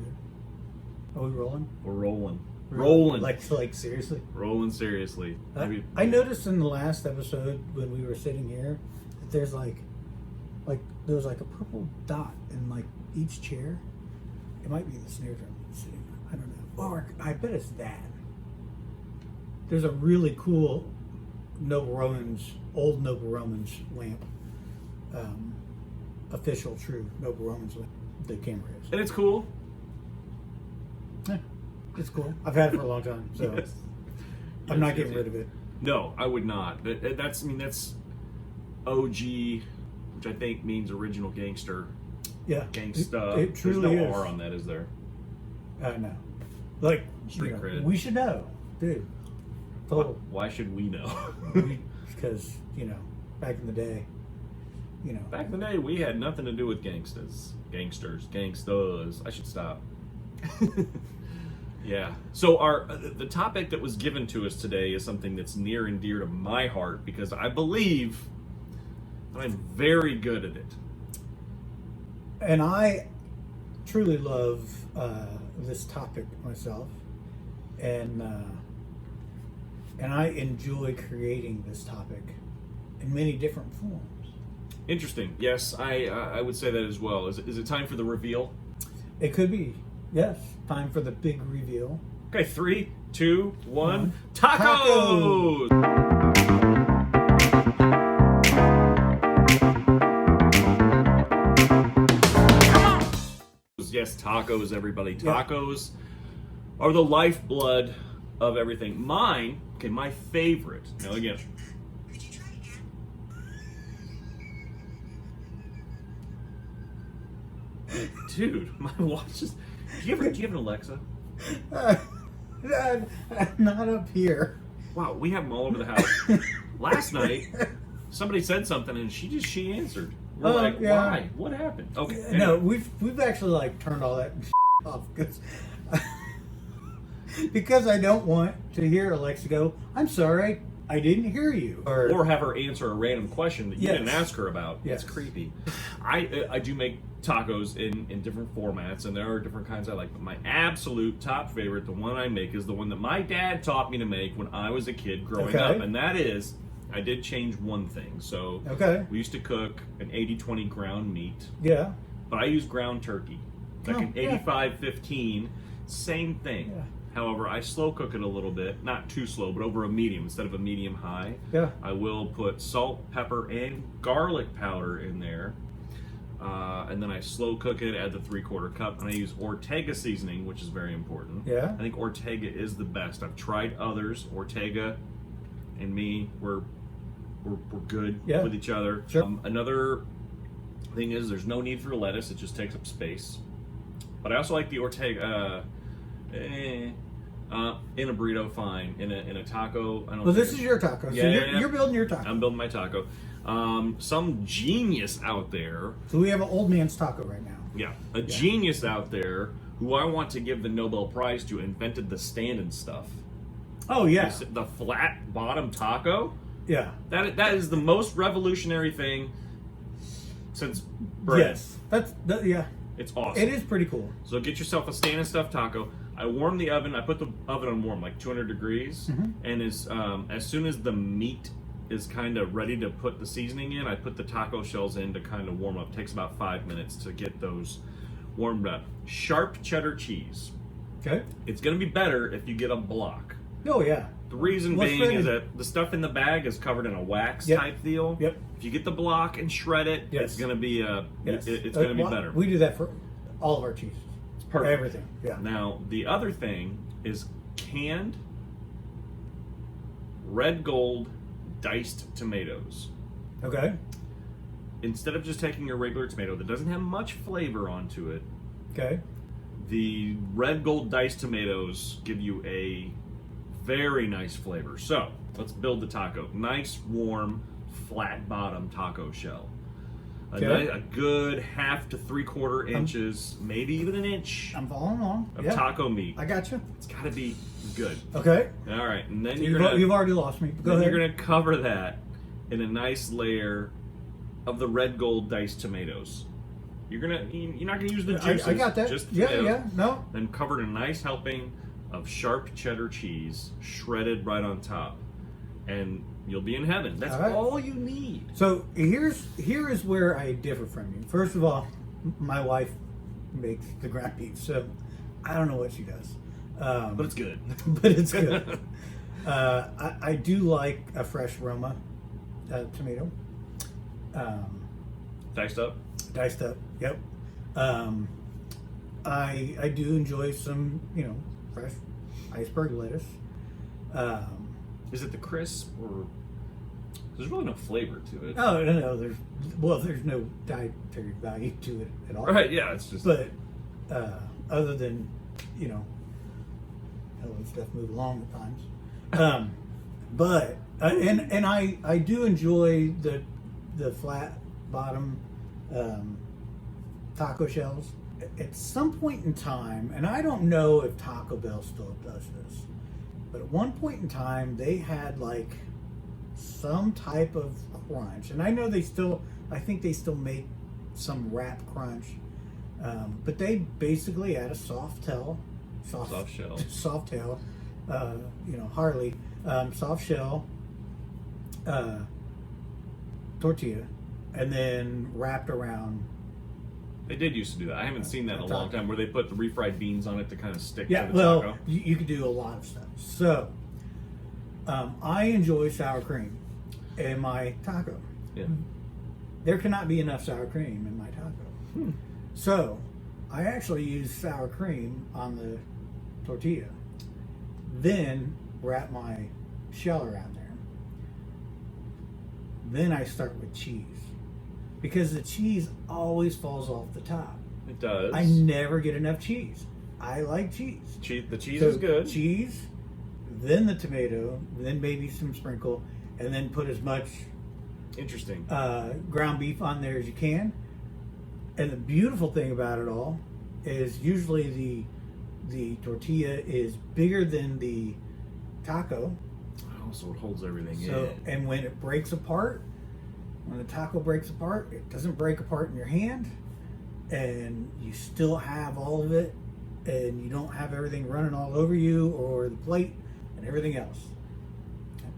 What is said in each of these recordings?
good. Are we rolling? We're rolling. Rolling. Like seriously? Rolling seriously. I noticed in the last episode when we were sitting here that there's like there was like a purple dot in like each chair. It might be the snare drum sitting on. I don't know. Or I bet it's that. There's a really cool old Noble Romans lamp. Official, true Noble Romans lamp. The camera is. And it's cool. Yeah, it's cool. I've had it for a long time, so Yes. I'm not getting rid of it. No, I would not. That's OG, which I think means original gangster. Yeah, Gangsta. It truly There's no is. R on that, is there? No. Like, Street cred. we should know, dude. Total. Why should we know? Because, back in the day, Back in the day, we had nothing to do with gangsters. I should stop. Yeah. So the topic that was given to us today is something that's near and dear to my heart because I believe that I'm very good at it. And I truly love this topic myself, and I enjoy creating this topic in many different forms. Interesting. Yes, I would say that as well. Is it time for the reveal? It could be. Yes. Time for the big reveal. Okay, 3, 2, 1. Tacos! Yes, tacos, everybody. Tacos are the lifeblood of everything. My favorite. Now again. Dude, my watch is. Do you have an Alexa? Not up here. Wow, we have them all over the house. Last night, somebody said something and she answered. We're like, yeah. why? What happened? Okay. Anyway. No, we've actually turned all that off because I don't want to hear Alexa go, "I'm sorry, I didn't hear you," or have her answer a random question that you Yes. didn't ask her about. Yes. It's creepy. I do make tacos in different formats, and there are different kinds I like. But my absolute top favorite, the one I make, is the one that my dad taught me to make when I was a kid growing up, and that is. I did change one thing. So we used to cook an 80-20 ground meat. Yeah. But I use ground turkey. Like an 85-15, same thing. Yeah. However, I slow cook it a little bit. Not too slow, but over a medium instead of a medium high. Yeah. I will put salt, pepper, and garlic powder in there. And then I slow cook it, add the 3/4 cup, and I use Ortega seasoning, which is very important. Yeah. I think Ortega is the best. I've tried others. Ortega and me, we're good with each other. Sure. Another thing is there's no need for lettuce; it just takes up space. But I also like the Ortega in a burrito, fine. In a taco, I don't. Well, this is your taco. So you're building your taco. I'm building my taco. Some genius out there. So we have an old man's taco right now. Yeah, a genius out there who I want to give the Nobel Prize to invented the stand-and stuff. Oh yeah, the flat bottom taco. Yeah, that is the most revolutionary thing since bread. Yes, yeah. It's awesome. It is pretty cool. So get yourself a stand and stuff taco. I warm the oven. I put the oven on warm, like 200 degrees. And as soon as the meat is kind of ready to put the seasoning in, I put the taco shells in to kind of warm up. It takes about 5 minutes to get those warmed up. Sharp cheddar cheese. Okay. It's going to be better if you get a block. Oh yeah. The reason being is that the stuff in the bag is covered in a wax type deal. Yep. If you get the block and shred it, it's going to be it's going to be better. We do that for all of our cheeses. It's perfect. Everything. Yeah. Now the other thing is canned red gold diced tomatoes. Okay. Instead of just taking your regular tomato that doesn't have much flavor onto it, okay, the red gold diced tomatoes give you a very nice flavor. So let's build the taco. Nice, warm, flat bottom taco shell. A good 1/2 to 3/4 inches, maybe even an inch. I'm following along. Of taco meat. I got you. It's got to be good. Okay. All right, and then you've already lost me. Go ahead. You're gonna cover that in a nice layer of the red gold diced tomatoes. You're not gonna use the juices. I got that. Just Yeah, tomatoes. yeah. No. Then covered in a nice helping of sharp cheddar cheese, shredded right on top, and you'll be in heaven. That's All right. all you need. So here is where I differ from you. First of all, my wife makes the ground beef, so I don't know what she does, But it's good. but it's good. I do like a fresh Roma tomato, Diced up. diced up. Yep. I do enjoy some fresh iceberg lettuce. Is it the crisp or? There's really no flavor to it. Oh no, there's no dietary value to it at all. Right? Yeah, it's just. But other than helping stuff move along at times, but and I do enjoy the flat bottom taco shells. At some point in time, and I don't know if Taco Bell still does this, but at one point in time they had like some type of crunch, and I know I think they still make some wrap crunch, but they basically had a soft shell, Harley, soft shell tortilla, and then wrapped around. They did used to do that. I haven't seen that in a long time, where they put the refried beans on it to kind of stick Yeah, to the well, taco. you could do a lot of stuff. So, I enjoy sour cream in my taco. Yeah. There cannot be enough sour cream in my taco. So, I actually use sour cream on the tortilla, then wrap my shell around there. Then I start with cheese, because the cheese always falls off the top. It does. I never get enough cheese. I like cheese. The cheese So is good. Cheese, then the tomato, then maybe some sprinkle, and then put as much Interesting. ground beef on there as you can. And the beautiful thing about it all is usually the tortilla is bigger than the taco. Oh, so it holds everything So in. and when it breaks apart, when the taco breaks apart, it doesn't break apart in your hand, and you still have all of it, and you don't have everything running all over you or the plate and everything else.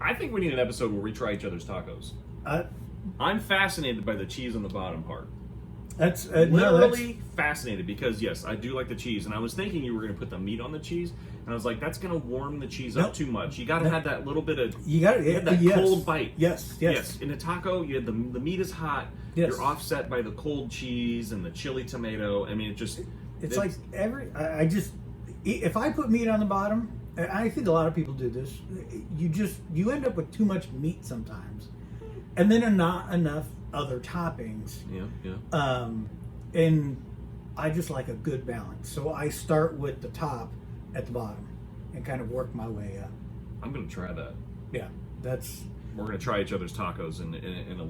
I think we need an episode where we try each other's tacos. I'm fascinated by the cheese on the bottom part. That's Literally fascinated, because yes, I do like the cheese, and I was thinking you were going to put the meat on the cheese, and I was like, that's going to warm the cheese up too much. You got to have that little bit of you got that cold bite. Yes. In a taco, you had the meat is hot. Yes. You're offset by the cold cheese and the chili tomato. I mean, It's like I just, if I put meat on the bottom, and I think a lot of people do this, you end up with too much meat sometimes, and then not enough other toppings. Yeah. And I just like a good balance. So I start with the top at the bottom and kind of work my way up. I'm going to try that. Yeah, We're going to try each other's tacos at a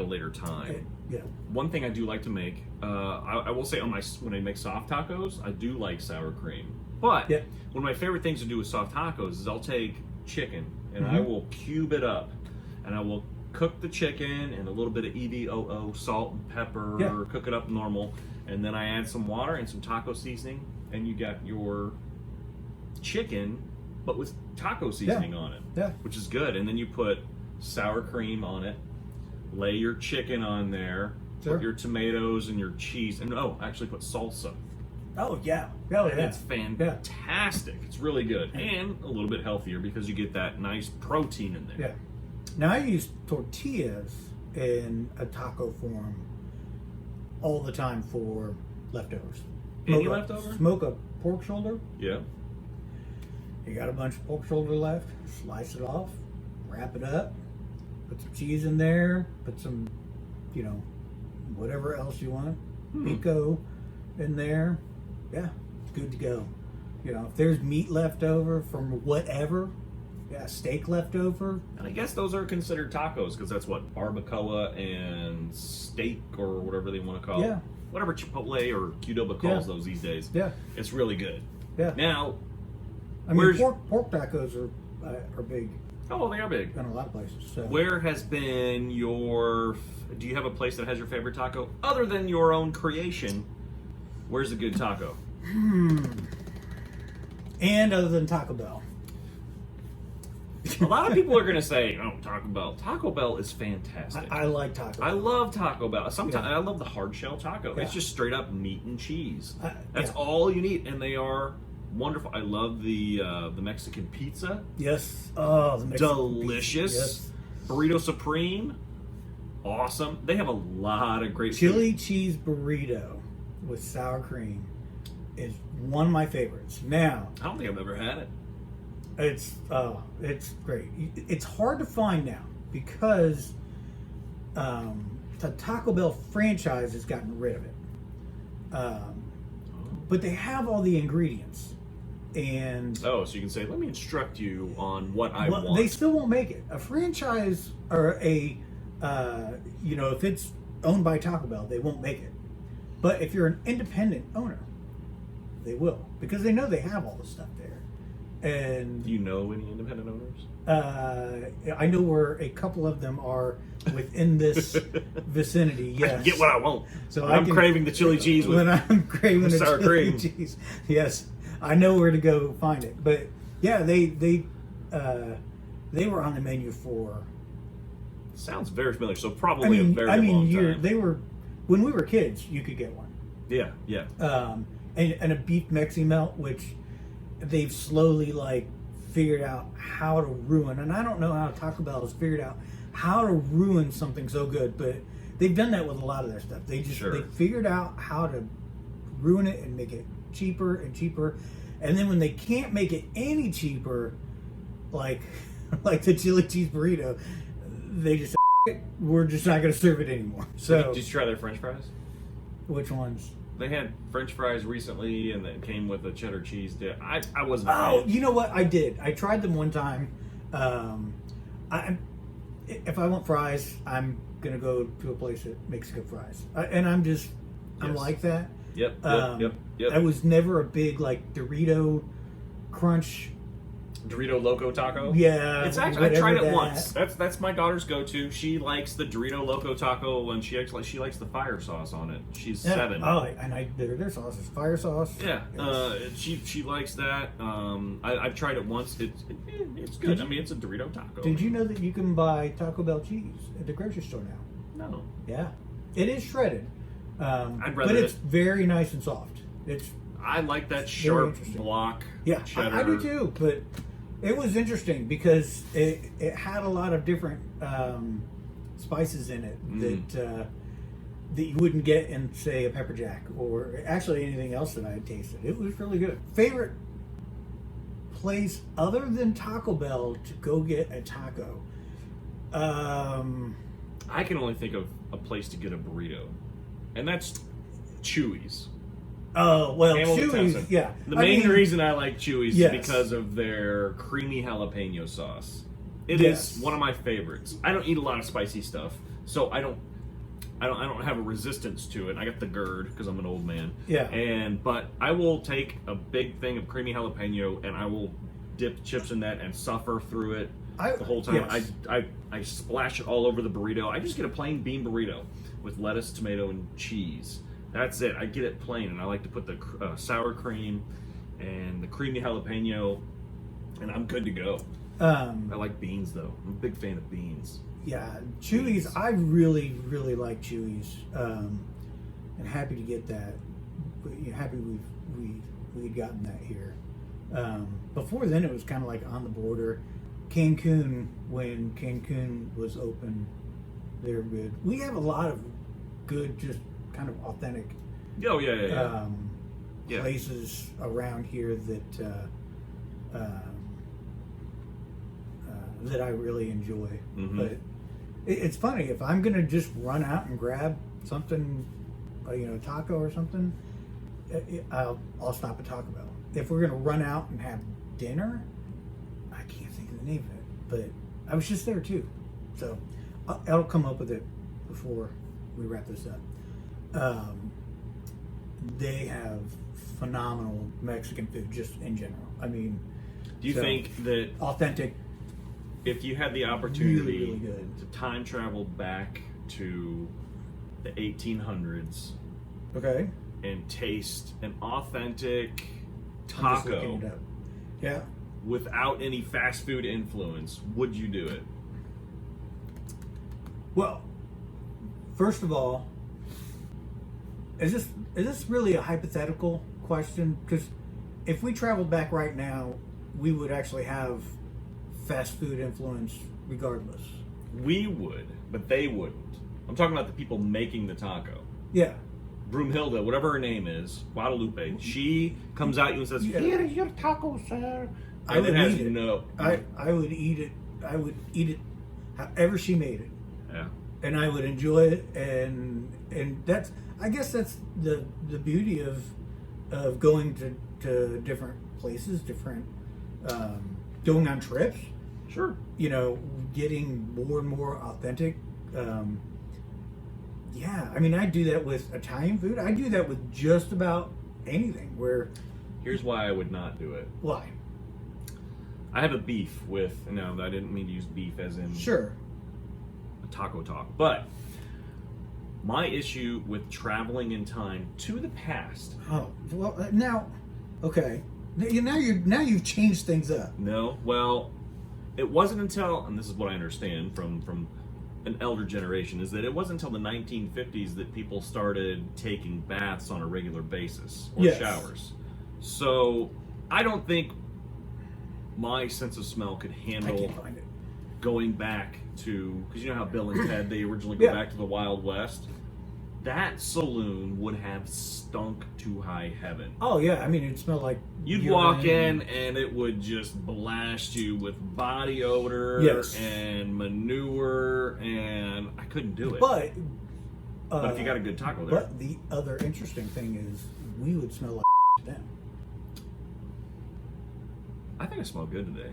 later time. Yeah. One thing I do like to make, I will say when I make soft tacos, I do like sour cream. But Yeah. one of my favorite things to do with soft tacos is I'll take chicken and I will cube it up, and I will cook the chicken and a little bit of EVOO, salt and pepper, Yeah. cook it up normal, and then I add some water and some taco seasoning, and you got your chicken, but with taco seasoning on it, Yeah. which is good. And then you put sour cream on it, lay your chicken on there, Sure. put your tomatoes and your cheese, and actually put salsa. Oh yeah. Oh And yeah. it's fantastic. It's really good, and a little bit healthier because you get that nice protein in there. Yeah. Now I use tortillas in a taco form all the time for leftovers. Any leftover? Smoke a pork shoulder. Yeah. You got a bunch of pork shoulder left. Slice it off, wrap it up, put some cheese in there, put some, whatever else you want, pico in there. Yeah, it's good to go. If there's meat left over from whatever, steak left over. And I guess those are considered tacos because that's what barbacoa and steak or whatever they want to call it. Yeah. Whatever Chipotle or Qdoba calls those these days. Yeah. It's really good. Yeah. Now, I mean, pork tacos are big. Oh, they are big. in a lot of places. So Where has been your? Do you have a place that has your favorite taco other than your own creation? Where's a good taco? and other than Taco Bell. A lot of people are going to say, "Oh, Taco Bell." Taco Bell is fantastic. I like Taco Bell. I love Taco Bell. Sometimes I love the hard shell taco. Yeah. It's just straight up meat and cheese. That's yeah. all you need, and they are wonderful. I love the Mexican pizza. Yes. Oh, the Mexican Delicious. pizza. Yes. Burrito Supreme. Awesome. They have a lot of great Chili food. cheese burrito with sour cream is one of my favorites. Now, I don't think I've ever had it. it's great. It's hard to find now because the Taco Bell franchise has gotten rid of it. But they have all the ingredients, and Oh, so you can say, let me instruct you on what I want. they still won't make it. A franchise or a if it's owned by Taco Bell, they won't make it. But if you're an independent owner, they will, because they know they have all the stuff there. And Do you know any independent owners? I know where a couple of them are within this vicinity. Yes, I can get what I want. So When I'm craving the chili cheese with when I'm craving the sour chili cream. cheese. Yes, I know where to go find it. But yeah, they were on the menu for. Sounds very familiar. So probably a very long time. they were when we were kids. You could get one. Yeah. And a beef Mexi melt, which they've slowly figured out how to ruin. And I don't know how Taco Bell has figured out how to ruin something so good, but they've done that with a lot of their stuff. They figured out how to ruin it and make it cheaper and cheaper. And then when they can't make it any cheaper, like the chili cheese burrito, they just we're just not going to serve it anymore. So Did you try their French fries? which ones? They had French fries recently, and it came with a cheddar cheese dip. I wasn't. Oh, a fan. you know what? I did. I tried them one time. If I want fries, I'm gonna go to a place that makes good fries, and I'm Yes. like that. Yep. I was never a big Dorito Crunch. Dorito Loco Taco. Yeah, It's actually I tried it whatever once. That's my daughter's go-to. She likes the Dorito Loco Taco, and she likes the fire sauce on it. She's 7. Oh, and their sauce is fire sauce. Yeah, Yes. she likes that. I've tried it once. It's good. I mean, it's a Dorito taco. Did you know that you can buy Taco Bell cheese at the grocery store now? No. Yeah, it is shredded. I'd rather but it's very nice and soft. I like that very sharp interesting. block. Yeah, cheddar. I do too. But it was interesting because it had a lot of different spices in it that you wouldn't get in, say, a pepper jack or actually anything else that I had tasted. It was really good. Favorite place other than Taco Bell to go get a taco? I can only think of a place to get a burrito, and that's Chewy's. Oh, well, Hamilton, Chewy's, Tennessee. yeah. The main reason I like Chewy's Yes. is because of their creamy jalapeno sauce. It Yes. is one of my favorites. I don't eat a lot of spicy stuff, so I don't have a resistance to it. I got the GERD because I'm an old man. Yeah. But I will take a big thing of creamy jalapeno and I will dip chips in that and suffer through it the whole time. Yes. I splash it all over the burrito. I just get a plain bean burrito with lettuce, tomato, and cheese. That's it. I get it plain, and I like to put the sour cream and the creamy jalapeno, and I'm good to go. I like beans, though. I'm a big fan of beans. Yeah, Chewy's. I really, really like Chewy's, and happy to get that. Happy we'd gotten that here. Before then, it was kind of like on the border. Cancun, when Cancun was open, they were good. We have a lot of good, just kind of authentic Oh yeah. places around here that I really enjoy. Mm-hmm. But it's funny, if I'm gonna just run out and grab something, taco or something, I'll stop at Taco Bell. If we're gonna run out and have dinner, I can't think of the name of it, but I was just there too, so I'll come up with it before we wrap this up. They have phenomenal Mexican food just in general. I mean, Do you think that authentic? If you had the opportunity really good. to time travel back to the 1800s Okay. and taste an authentic I'm just taco looking it up. Yeah. without any fast food influence, would you do it? Well, first of all, is this really a hypothetical question? Because if we traveled back right now, we would actually have fast food influence regardless. We would, but they wouldn't. I'm talking about the people making the taco. Yeah. Broomhilda, whatever her name is, Guadalupe, she comes at you and says, Yeah. "Here is your taco, sir." I And would it has eat it. no. I would eat it. I would eat it however she made it, Yeah. and I would enjoy it. And that's, I guess that's the beauty of going to different places, different going on trips. Sure. You know, getting more and more authentic. Yeah, I mean, I do that with Italian food. I do that with just about anything. Where, Here's why I would not do it. why? I have a beef with, no, I didn't mean to use beef as in Sure. a taco talk, but my issue with traveling in time to the past. Oh well, now, okay. Now you've changed things up. No, well, it wasn't until, and this is what I understand from an elder generation, is that it wasn't until the 1950s that people started taking baths on a regular basis or Yes. showers. So I don't think my sense of smell could I handle can't find it. going back to, because you know how Bill and Ted, they originally go Yeah. back to the Wild West. That saloon would have stunk to high heaven. Oh yeah, I mean it smelled like You'd urine. walk in and it would just blast you with body odor Yes. and manure, and I couldn't do it. But if you got a good taco there, but the other interesting thing is we would smell like to them. I think I smell good today.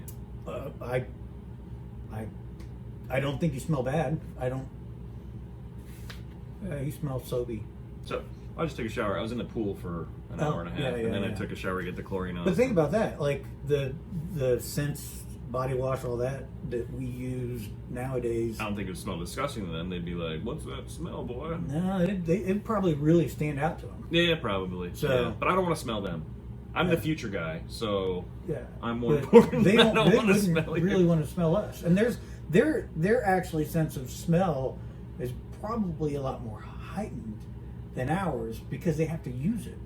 I don't think you smell bad. I don't. You smell soapy. So I just took a shower. I was in the pool for an Oh, hour and a half, yeah, and then I yeah. took a shower to get the chlorine off. But think about that, like the scents, body wash, all that we use nowadays. I don't think it would smell disgusting to them. They'd be like, "What's that smell, boy?" No, it probably really stand out to them. Yeah, probably. So- Yeah. But I don't want to smell them. I'm the Yeah. future guy, so Yeah, I'm more But important. They I don't. don't They want to wouldn't smell you. really want to smell us. And their actually sense of smell is probably a lot more heightened than ours because they have to use it.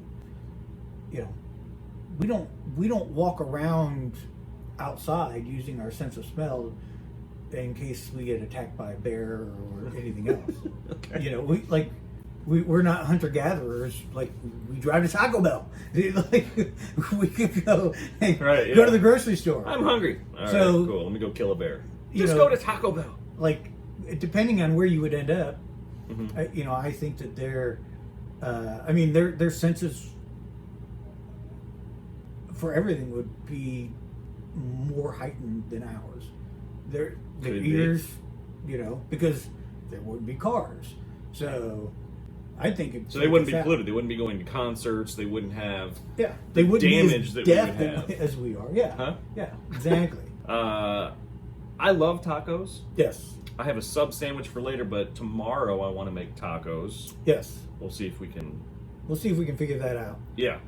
You know, we don't walk around outside using our sense of smell in case we get attacked by a bear or anything else. Okay. You know, we're not hunter gatherers. Like we drive to Taco Bell. Like we could go Right, go yeah. to the grocery store. I'm hungry. All right, So- cool. Let me go kill a bear. You Just know- go to Taco Bell. Like depending on where you would end up, Mhm. you know, I think that their senses for everything would be more heightened than ours. Their Could be. ears, you know, because there wouldn't be cars, so I think it. So they wouldn't be polluted. They wouldn't be going to concerts. They wouldn't have. Yeah, they wouldn't damage be that as we deaf would have. as we are. Yeah, Huh? yeah, exactly. I love tacos. Yes, I have a sub sandwich for later, but tomorrow I want to make tacos. yes. We'll see if we can. We'll see if we can figure that out. Yeah.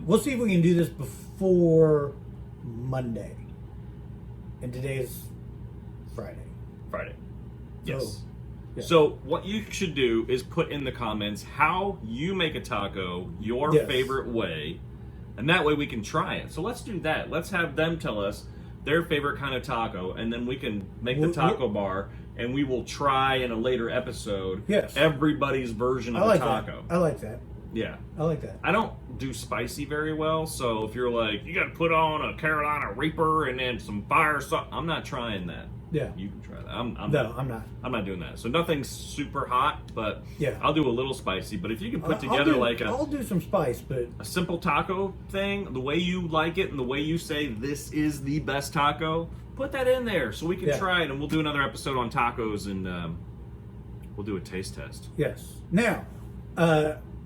We'll see if we can do this before Monday. And today is Friday. Friday. Yes. So, yeah. So what you should do is put in the comments how you make a taco your Yes. favorite way, and that way we can try it. So let's do that. Let's have them tell us their favorite kind of taco, and then we can make the We'll- taco bar, and we will try in a later episode Yes. everybody's version I of like the taco. that. I like that. Yeah. I like that. I don't do spicy very well, so if you're like, you got to put on a Carolina Reaper and then some fire sauce, I'm not trying that. Yeah. You can try that. No, I'm not. I'm not doing that. So nothing's super hot, but Yeah. I'll do a little spicy. But if you can put I'll together do- like I'll do some spice, but a simple taco thing, the way you like it and the way you say this is the best taco, put that in there so we can Yeah. try it, and we'll do another episode on tacos, and we'll do a taste test. yes. Now,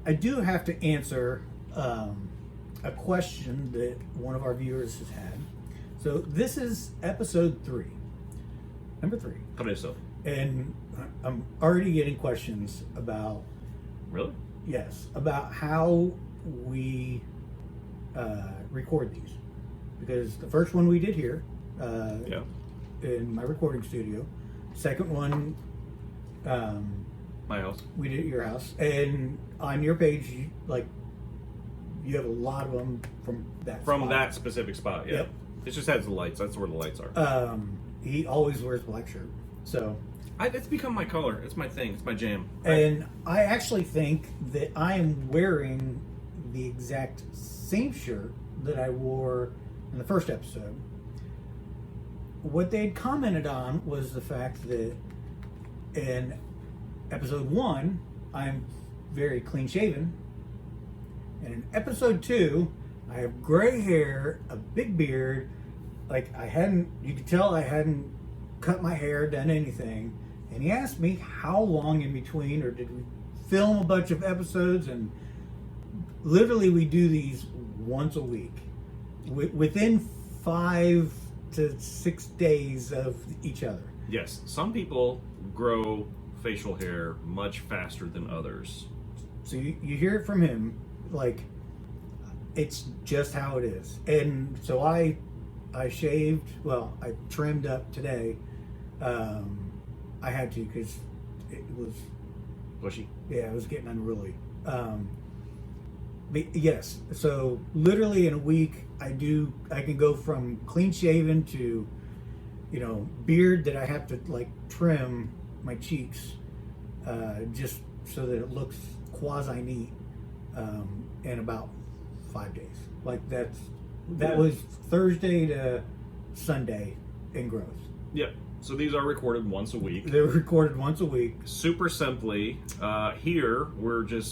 I do have to answer a question that one of our viewers has had. So this is episode 3. Number 3. Cabeza. And I'm already getting questions about, Really? yes, about how we record these. Because the first one we did here in my recording studio. Second one, My house. we did at your house. And on your page, you have a lot of them from that spot. That specific spot, yeah. Yep. It just has the lights. That's where the lights are. He always wears black shirt. So... It's become my color. It's my thing. It's my jam. And I actually think that I am wearing the exact same shirt that I wore in the first episode. What they had commented on was the fact that in episode 1, I'm very clean shaven. And in episode 2, I have gray hair, a big beard. You could tell I hadn't cut my hair, done anything. And he asked me how long in between, or did we film a bunch of episodes? And literally we do these once a week. Within 5 to 6 days of each other. Yes. Some people grow facial hair much faster than others. So you hear it from him, it's just how it is. And so I shaved, I trimmed up today. I had to because it was Bushy. Yeah, it was getting unruly. But yes, so literally in a week, I can go from clean shaven to, beard that I have to trim my cheeks, just so that it looks quasi neat, in about 5 days. That was Thursday to Sunday in growth. Yep. So these are recorded once a week. They're recorded once a week. Super simply, here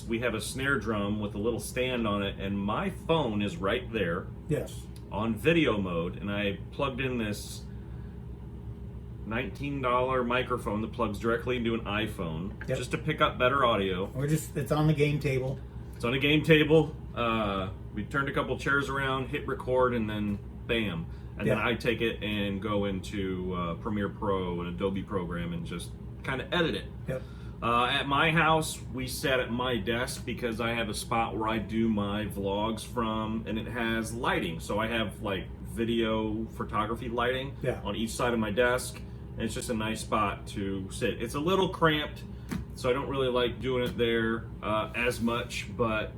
we have a snare drum with a little stand on it, and my phone is right there. Yes. On video mode, and I plugged in this $19 microphone that plugs directly into an iPhone, just to pick up better audio. It's on the game table. It's on a game table. We turned a couple chairs around, hit record, and then bam. And then I take it and go into Premiere Pro and Adobe program and just kind of edit it. Yep. At my house, we sat at my desk because I have a spot where I do my vlogs from, and it has lighting. So I have video photography lighting on each side of my desk, and it's just a nice spot to sit. It's a little cramped, so I don't really like doing it there as much, but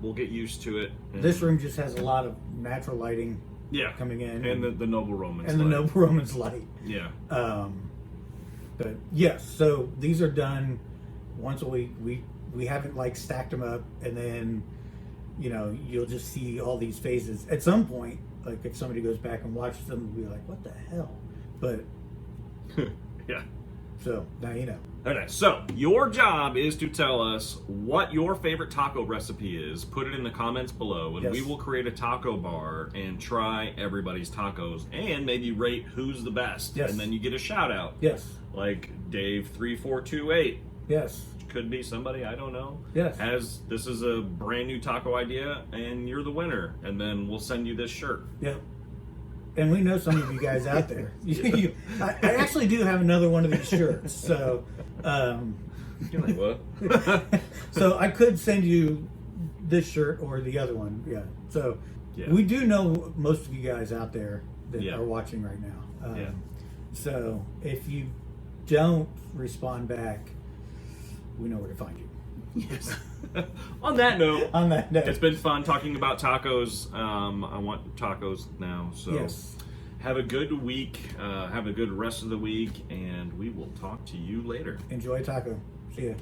we'll get used to it. And this room just has a lot of natural lighting. Coming in. And the Noble Romans light. And the Noble Romans light. Yeah. But yes, so these are done once a week. We haven't stacked them up, and then you'll just see all these phases. At some point, if somebody goes back and watches them, we'll be like, what the hell? But yeah. So now you know. Okay, so your job is to tell us what your favorite taco recipe is. Put it in the comments below, and we will create a taco bar and try everybody's tacos, and maybe rate who's the best. Yes. And then you get a shout out. Yes. Like Dave3428. Yes. Could be somebody, I don't know. Yes. This is a brand new taco idea, and you're the winner. And then we'll send you this shirt. Yep. And we know some of you guys out there. I actually do have another one of these shirts. So, You're like, what? So I could send you this shirt or the other one. Yeah. So we do know most of you guys out there that are watching right now. So if you don't respond back, we know where to find you. Yes. On that note, it's been fun talking about tacos. I want tacos now. So have a good week. Have a good rest of the week, and we will talk to you later. Enjoy taco. See ya.